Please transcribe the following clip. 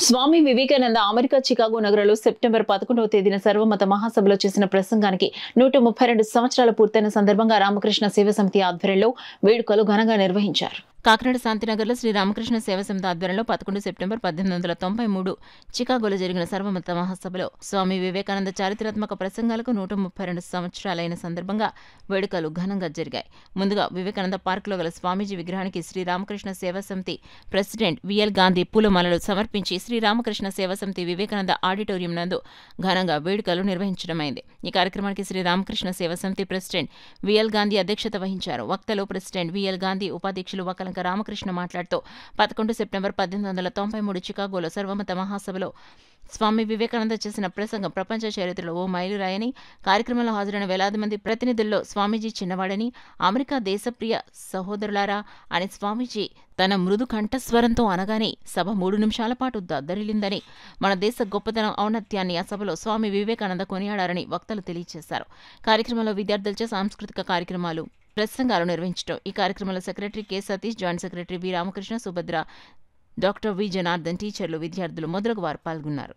Swami Vivekananda America Chicago నగరంలో September 11వ తేదీన సర్వమత మహాసభలో చేసిన ప్రసంగానికి 132 సంవత్సరాలు పూర్తయిన సందర్భంగా రామకృష్ణ సేవ సమితి ఆధ్వర్యంలో వేడుకలు ఘనంగా నిర్వహించారు. కాకినాడ శాంతినగర్లో శ్రీ రామకృష్ణ సేవ సమితి ఆధ్వర్యంలో 11 సెప్టెంబర్ 1893 చికాగోలో జరిగిన సర్వమత మహాసభలో స్వామి వివేకానంద చారిత్రాత్మక ప్రసంగాలకు 132 సంవత్సరాలైన సందర్భంగా వేడుకలు ఘనంగా జరిగాయి. ముందుగా వివేకానంద పార్కులో గల స్వామీజీ విగ్రహానికి శ్రీ రామకృష్ణ సేవా సమితి ప్రెసిడెంట్ విఎల్ గాంధీ పూలమాలలు సమర్పించి శ్రీ రామకృష్ణ సేవా సమితి వివేకానంద ఆడిటోరియం నందు ఘనంగా వేడుకలు నిర్వహించడమైంది. ఈ కార్యక్రమానికి శ్రీ రామకృష్ణ సేవా సమితి ప్రెసిడెంట్ విఎల్ గాంధీ అధ్యక్షత వహించారు. వక్తలు ప్రెసిడెంట్ విఎల్ గాంధీ, ఉపాధ్యక్షులు వకలంక రామకృష్ణ మాట్లాడుతూ 11 సెప్టెంబర్ 1893 చికాగోలో సర్వమత మహాసభలో స్వామి వివేకానంద చేసిన ప్రసంగం ప్రపంచ చరిత్రలో ఓ మైలురాయని, కార్యక్రమంలో హాజరైన వేలాది మంది ప్రతినిధుల్లో స్వామీజీ చిన్నవాడని, అమెరికా దేశప్రియ సహోదరులారా అని స్వామీజీ తన మృదు కంఠస్వరంతో అనగానే సభ 3 నిమిషాల పాటు దద్దరిల్లిందని, మన దేశ గొప్పతనం, ఔన్నత్యాన్ని ఆ సభలో స్వామి వివేకానంద కొనియాడారని వక్తలు తెలియజేశారు. కార్యక్రమంలో విద్యార్థులచే సాంస్కృతిక కార్యక్రమాలు, ప్రసంగాలు నిర్వహించడం. ఈ కార్యక్రమంలో secretary K Satish, joint secretary వి రామకృష్ణ, సుభద్ర, డాక్టర్ వి జనార్దన్, టీచర్లు, విద్యార్థులు మొదలగు వారు పాల్గొన్నారు.